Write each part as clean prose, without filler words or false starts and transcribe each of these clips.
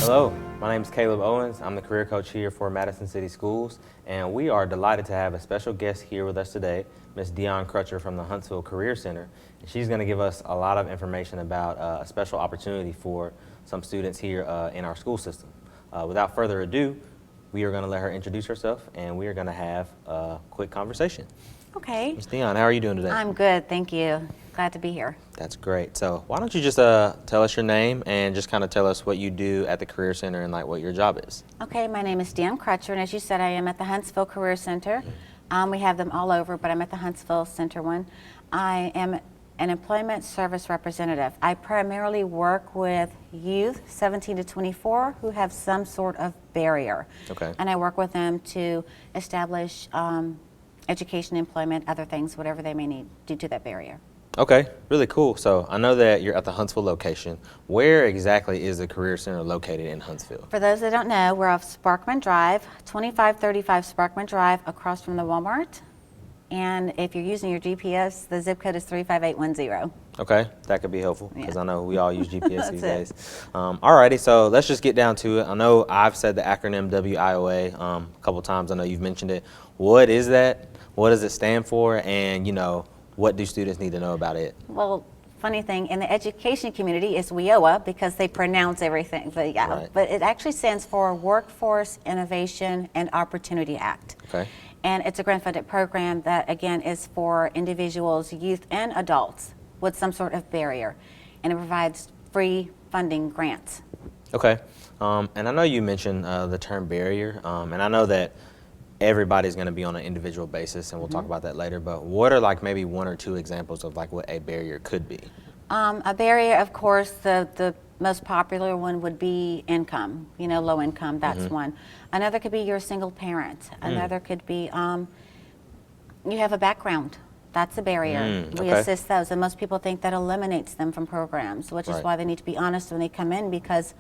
Hello, my name is KalebOwens. I'm the career coach here for Madison City Schools, and we are delighted to have a special guest here with us today, Ms. Deione Crutcher from the Huntsville Career Center. And she's going to give us a lot of information about a special opportunity for some students here in our school system. Without further ado, we are going to let her introduce herself, and we are going to have a quick conversation. Okay. Ms. Deione, how are you doing today? I'm good, thank you. Glad to be here. That's great. So why don't you just tell us your name and just kind of tell us what you do at the Career Center and like what your job is. Okay, my name is Deione Crutcher, and as you said, I am at the Huntsville Career Center. We have them all over, but I'm at the Huntsville Center one. I am an employment service representative. I primarily work with youth 17 to 24 who have some sort of barrier. Okay. And I work with them to establish education, employment, other things, whatever they may need due to that barrier. Okay, really cool. So I know that you're at the Huntsville location. Where exactly is the Career Center located in Huntsville? For those that don't know, we're off Sparkman Drive, 2535 Sparkman Drive, across from the Walmart. And if you're using your GPS, the zip code is 35810. Okay, that could be helpful because Yeah. I know we all use GPS these That's days. Alrighty, so let's just get down to it. I know I've said the acronym WIOA a couple times. I know you've mentioned it. What is that? What does it stand for? And you know, what do students need to know about it? Well, funny thing, in the education community it's WIOA because they pronounce everything, but yeah, Right. but it actually stands for Workforce Innovation and Opportunity Act. Okay. And it's a grant-funded program that, again, is for individuals, youth, and adults with some sort of barrier. And it provides free funding grants. Okay, and I know you mentioned the term barrier, and I know that everybody's going to be on an individual basis, and we'll talk about that later, but what are like maybe one or two examples of like what a barrier could be? A barrier, of course, the most popular one would be income, you know, low income, that's one. Another could be you're a single parent. Another could be you have a background. That's a barrier. We okay. assist those, and most people think that eliminates them from programs, which is Right. why they need to be honest when they come in, because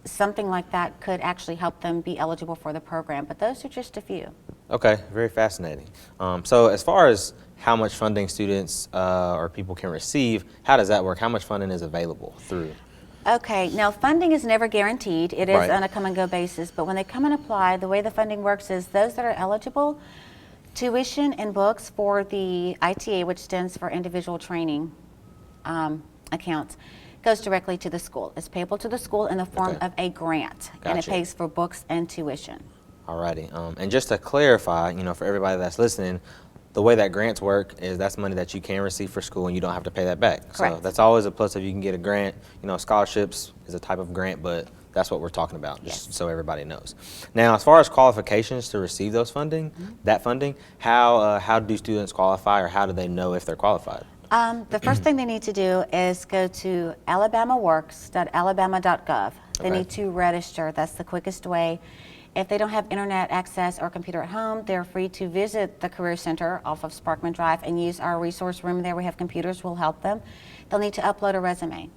something like that could actually help them be eligible for the program, but those are just a few. Okay, very fascinating. So as far as how much funding students or people can receive, how does that work? How much funding is available through? Okay, now funding is never guaranteed. It is Right. on a come and go basis, but when they come and apply, the way the funding works is those that are eligible, tuition and books for the ITA, which stands for individual training accounts, goes directly to the school. It's payable to the school in the form Okay. of a grant, and it Gotcha. pays for books and tuition. Alrighty, and just to clarify, you know, for everybody that's listening, the way that grants work is that's money that you can receive for school and you don't have to pay that back. So Correct. that's always a plus if you can get a grant. You know, scholarships is a type of grant, but that's what we're talking about, just Yes. so everybody knows. Now, as far as qualifications to receive those funding, that funding, how do students qualify, or how do they know if they're qualified? The first thing they need to do is go to alabamaworks.alabama.gov. They Okay. need to register. That's the quickest way. If they don't have internet access or computer at home, they're free to visit the Career Center off of Sparkman Drive and use our resource room there. We have computers, we'll help them. They'll need to upload a resume.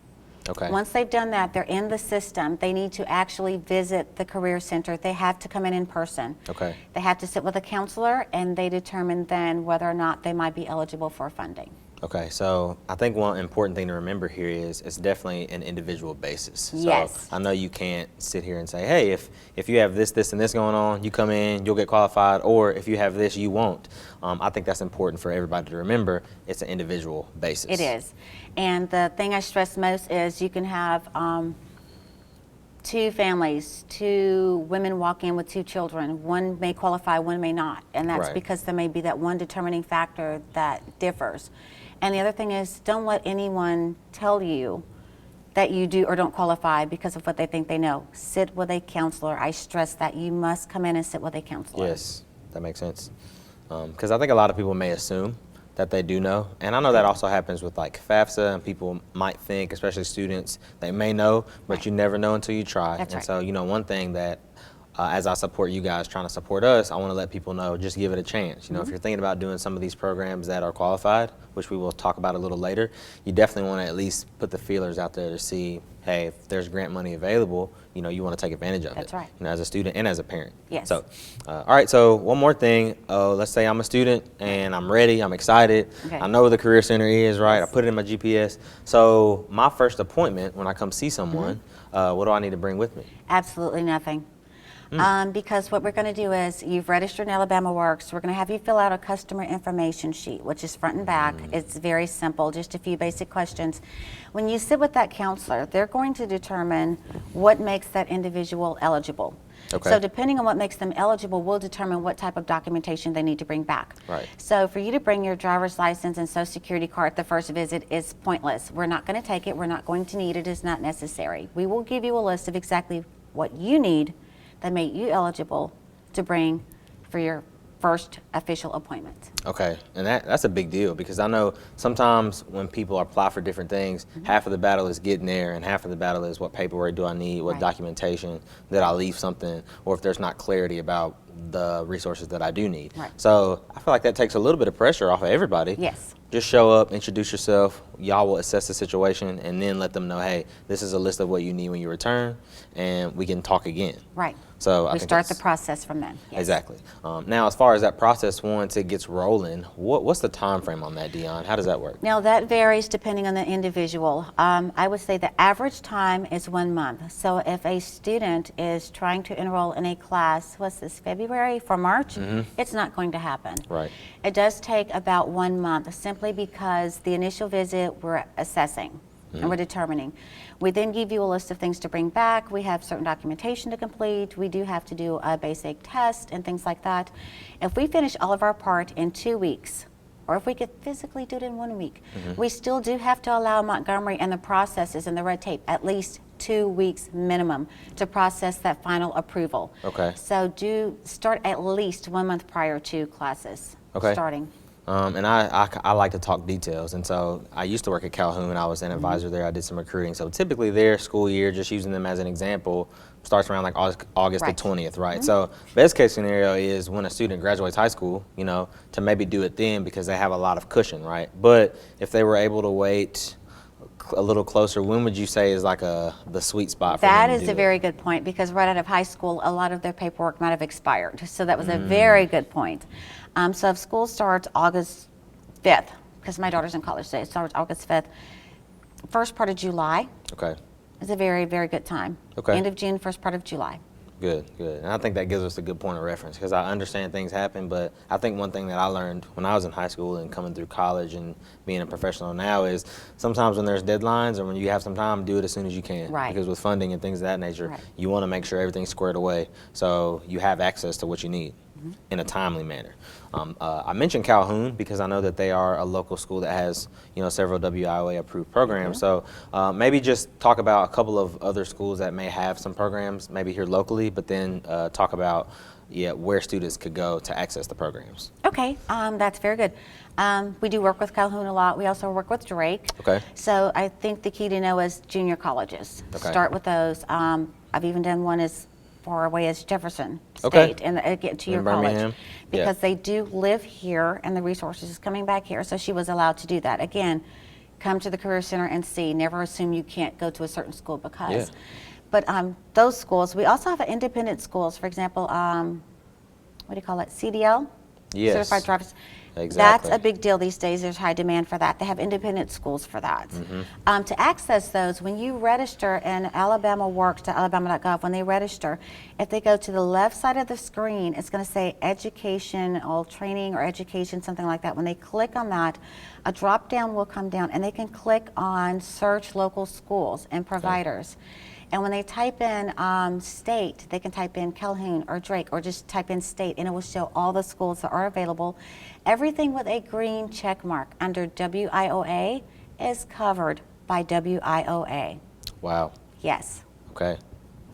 Okay. Once they've done that, they're in the system. They need to actually visit the Career Center. They have to come in person. Okay. They have to sit with a counselor, and they determine then whether or not they might be eligible for funding. Okay, so I think one important thing to remember here is it's definitely an individual basis. Yes. So I know you can't sit here and say, hey, if you have this, this, and this going on, you come in, you'll get qualified, or if you have this, you won't. I think that's important for everybody to remember. It's an individual basis. It is. And the thing I stress most is you can have two families, two women walk in with two children. One may qualify, one may not. And that's Right. because there may be that one determining factor that differs. And the other thing is, don't let anyone tell you that you do or don't qualify because of what they think they know. Sit with a counselor. I stress that you must come in and sit with a counselor. Yes, that makes sense. Because I think a lot of people may assume that they do know. And I know that also happens with like FAFSA, and people might think, especially students, they may know, but Right. you never know until you try. That's and right. so, you know, one thing that as I support you guys trying to support us, I want to let people know, just give it a chance. You know, if you're thinking about doing some of these programs that are qualified, which we will talk about a little later, you definitely want to at least put the feelers out there to see, hey, if there's grant money available, you know, you want to take advantage of it. That's right. You know, as a student and as a parent. Yes. So, all right, so one more thing. Let's say I'm a student and I'm ready, I'm excited. Okay. I know where the Career Center is, right? Yes. I put it in my GPS. So my first appointment, when I come see someone, what do I need to bring with me? Absolutely nothing. Because what we're going to do is, you've registered in Alabama Works. We're going to have you fill out a customer information sheet, which is front and back. It's very simple, just a few basic questions. When you sit with that counselor, they're going to determine what makes that individual eligible. Okay. So depending on what makes them eligible, we'll determine what type of documentation they need to bring back. Right. So for you to bring your driver's license and social security card at the first visit is pointless. We're not going to take it. We're not going to need it. It's not necessary. We will give you a list of exactly what you need that make you eligible to bring for your first official appointment. Okay, and that's a big deal, because I know sometimes when people apply for different things, half of the battle is getting there, and half of the battle is what paperwork do I need, what Right. documentation, did I leave something, or if there's not clarity about the resources that I do need. Right. So I feel like that takes a little bit of pressure off of everybody. Yes. Just show up, introduce yourself, y'all will assess the situation, and then let them know, hey, this is a list of what you need when you return, and we can talk again. Right. So I We think start the that's- process from then. Yes. Exactly. Now, as far as that process, once it gets rolling, what's the time frame on that, Deione? How does that work? Now that varies depending on the individual. I would say the average time is 1 month. So if a student is trying to enroll in a class, what's this, February for March, it's not going to happen. Right. It does take about 1 month, simply because the initial visit we're assessing and we're determining. We then give you a list of things to bring back. We have certain documentation to complete. We do have to do a basic test and things like that. If we finish all of our part in 2 weeks, or if we could physically do it in 1 week, we still do have to allow Montgomery and the processes and the red tape at least 2 weeks minimum to process that final approval. Okay. So do start at least 1 month prior to classes Okay. starting. And I like to talk details, and so I used to work at Calhoun. I was an advisor there. I did some recruiting. So typically their school year, just using them as an example, starts around like August Right. the 20th, right? So best case scenario is when a student graduates high school, you know, to maybe do it then, because they have a lot of cushion, right? But if they were able to wait a little closer, when would you say is like the sweet spot for That them to is do a it? very good point, because right out of high school, a lot of their paperwork might have expired. So that was a very good point. So if school starts August 5th, because my daughter's in college, so it starts August 5th, first part of July Okay. is a very, very good time. Okay. End of June, first part of July. Good, good. And I think that gives us a good point of reference, because I understand things happen, but I think one thing that I learned when I was in high school and coming through college and being a professional now is sometimes when there's deadlines or when you have some time, do it as soon as you can. Right. Because with funding and things of that nature, Right. you want to make sure everything's squared away so you have access to what you need in a timely manner. I mentioned Calhoun because I know that they are a local school that has, you know, several WIOA approved programs. So maybe just talk about a couple of other schools that may have some programs, maybe here locally, but then talk about where students could go to access the programs. Okay, that's very good. We do work with Calhoun a lot. We also work with Drake. Okay. So I think the key to know is junior colleges. Okay. Start with those. I've even done one as far away as Jefferson Okay. State, and get to your In college. Birmingham? Yeah. Because they do live here, and the resources is coming back here. So she was allowed to do that. Again, come to the Career Center and see. Never assume you can't go to a certain school because. Yeah. But those schools, we also have independent schools. For example, what do you call it? CDL? Yes. Certified drivers. Exactly. That's a big deal these days. There's high demand for that. They have independent schools for that. To access those, when you register in Alabama Works at alabama.gov, when they register, if they go to the left side of the screen, it's going to say education or training or education, something like that. When they click on that, a drop down will come down and they can click on search local schools and providers. And when they type in state, they can type in Calhoun or Drake, or just type in state, and it will show all the schools that are available. Everything with a green check mark under WIOA is covered by WIOA. Wow. Yes, Okay.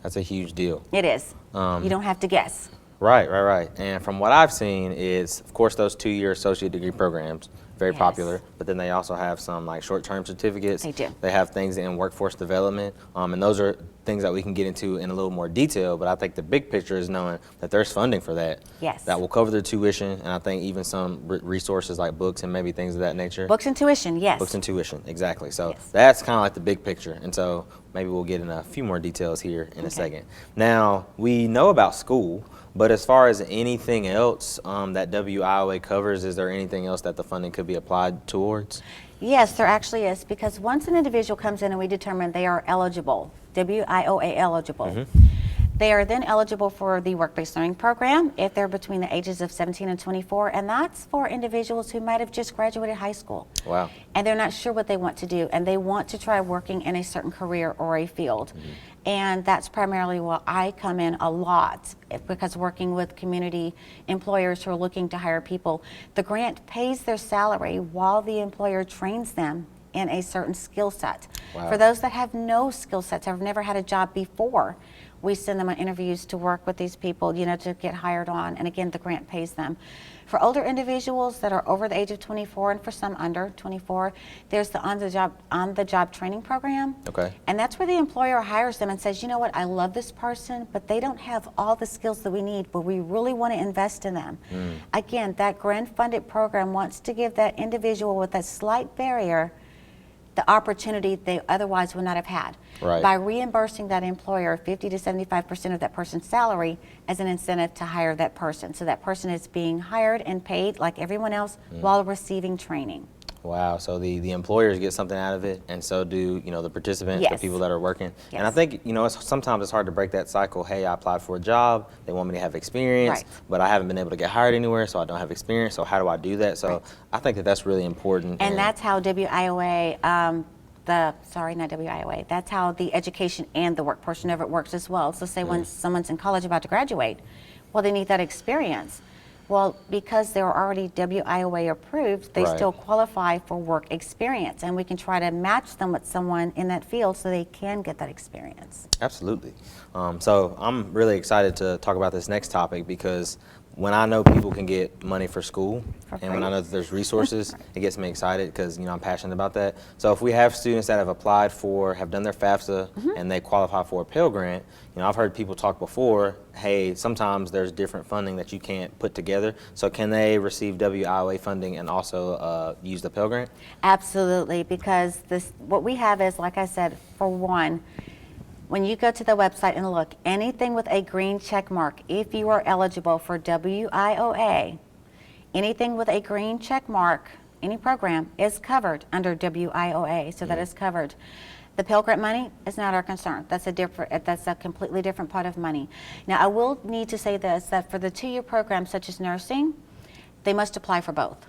That's a huge deal. it is. You don't have to guess. Right. And from what I've seen is, of course, those 2-year associate degree programs very Yes. popular. But then they also have some like short-term certificates. They do. They have things in workforce development, and those are things that we can get into in a little more detail. But I think the big picture is knowing that there's funding for that. Yes. That will cover their tuition, and I think even some resources like books and maybe things of that nature. Books and tuition, yes. Books and tuition, exactly. So Yes. that's kind of like the big picture. And so maybe we'll get in a few more details here in a second. Now, we know about school, but as far as anything else that WIOA covers, is there anything else that the funding could be applied towards? Yes, there actually is, because once an individual comes in and we determine they are eligible, WIOA eligible, they are then eligible for the work-based learning program if they're between the ages of 17 and 24, and that's for individuals who might have just graduated high school. Wow. And they're not sure what they want to do, and they want to try working in a certain career or a field. And that's primarily where I come in a lot, because working with community employers who are looking to hire people, the grant pays their salary while the employer trains them in a certain skill set. Wow. For those that have no skill sets, have never had a job before, we send them on interviews to work with these people, you know, to get hired on. And again, the grant pays them. For older individuals that are over the age of 24, and for some under 24, there's the on-the-job training program. Okay. And that's where the employer hires them and says, you know what, I love this person, but they don't have all the skills that we need, but we really want to invest in them. Again, that grant-funded program wants to give that individual with that slight barrier the opportunity they otherwise would not have had. Right. By reimbursing that employer 50 to 75% of that person's salary as an incentive to hire that person. So that person is being hired and paid like everyone else while receiving training. Wow, so the employers get something out of it, and so do, you know, the participants, the Yes. people that are working. And I Yes. think, you know, sometimes it's hard to break that cycle. Hey, I applied for a job, they want me to have experience, Right. but I haven't been able to get hired anywhere, so I don't have experience, so how do I do that? So Right. I think that that's really important. And that's how WIOA, not WIOA, that's how the education and the work portion of it works as well. So say when someone's in college about to graduate, well, they need that experience. Well, because they're already WIOA approved, they Right. still qualify for work experience, and we can try to match them with someone in that field so they can get that experience. Absolutely. So I'm really excited to talk about this next topic, because when I know people can get money for school, For and when free. I know that there's resources, it gets me excited, because, you know, I'm passionate about that. So if we have students that have applied for, have done their FAFSA, and they qualify for a Pell grant, you know, I've heard people talk before, hey, sometimes there's different funding that you can't put together. So can they receive WIOA funding and also use the Pell grant? Absolutely, because what we have is, like I said, for one, when you go to the website and look, anything with a green check mark, if you are eligible for WIOA, anything with a green check mark, any program is covered under WIOA, so that is covered. The Pell Grant money is not our concern. That's a completely different pot of money. Now, I will need to say this, that for the 2-year programs such as nursing, they must apply for both.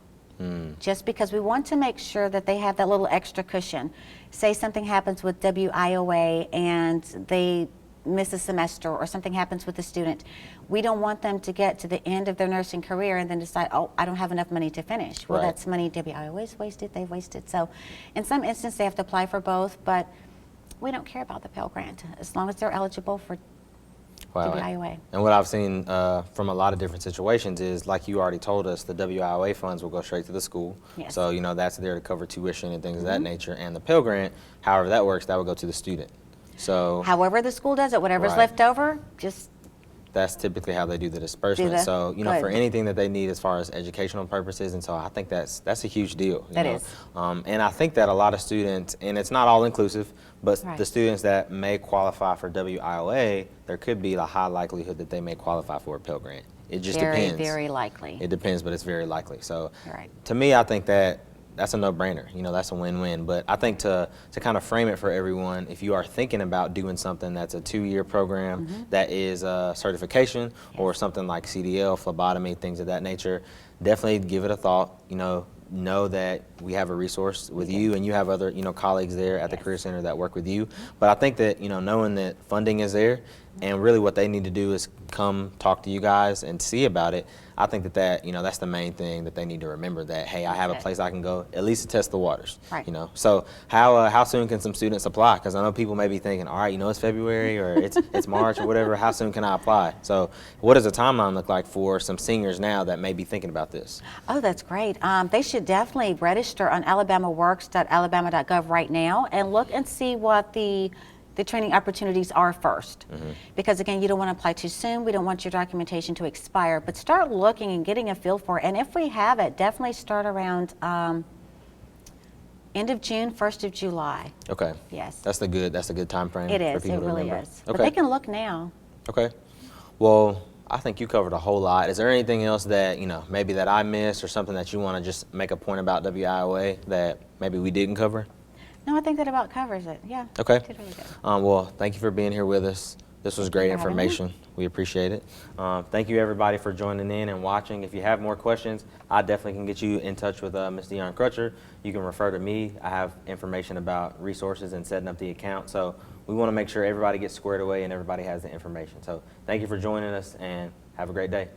Just because we want to make sure that they have that little extra cushion. Say something happens with WIOA and they miss a semester, or something happens with the student. We don't want them to get to the end of their nursing career and then decide, oh, I don't have enough money to finish. Well, Right. that's money WIOA's wasted, they've wasted. So in some instances, they have to apply for both, but we don't care about the Pell Grant as long as they're eligible for WIOA. And what I've seen from a lot of different situations is, like you already told us, the WIOA funds will go straight to the school. Yes. So, you know, that's there to cover tuition and things of that nature. And the Pell Grant, however that works, that will go to the student. So However the school does it, whatever's Right. left over, just that's typically how they do the disbursement. So, you know, good. for anything that they need as far as educational purposes, and so I think that's a huge deal. That know? is. And I think that a lot of students, and it's not all inclusive, but Right. the students that may qualify for WIOA, there could be a high likelihood that they may qualify for a Pell Grant. It just very, depends. very likely. It depends, but it's very likely. So Right. to me, I think that that's a no-brainer. You know, that's a win-win. But I think to kind of frame it for everyone, if you are thinking about doing something that's a 2-year program that is a certification, or something like CDL, phlebotomy, things of that nature, definitely give it a thought. You know that we have a resource with you, and you have other, you know, colleagues there at the Yes. Career Center that work with you. But I think that, you know, knowing that funding is there, and really what they need to do is come talk to you guys and see about it. I think that that's the main thing that they need to remember, that hey, I have a place I can go at least to test the waters. Right. So how soon can some students apply? Because I know people may be thinking, all right, it's February or it's March or whatever. How soon can I apply? So what does the timeline look like for some seniors now that may be thinking about this? Oh, that's great. They should definitely register on alabamaworks.alabama.gov right now and look and see what the training opportunities are first. Because again, you don't want to apply too soon. We don't want your documentation to expire, but start looking and getting a feel for it. And if we have it, definitely start around end of June, 1st of July. Okay. Yes. That's a good time frame. It for is. people It to really remember. is. Okay. But they can look now. Okay. Well, I think you covered a whole lot. Is there anything else that, maybe that I missed or something that you want to just make a point about WIOA that maybe we didn't cover? No, I think that about covers it. Yeah. Okay. Did really good. Well, thank you for being here with us. This was great for having me. information. We appreciate it. Thank you, everybody, for joining in and watching. If you have more questions, I definitely can get you in touch with Ms. Deione Crutcher. You can refer to me. I have information about resources and setting up the account. So we want to make sure everybody gets squared away and everybody has the information. So thank you for joining us, and have a great day.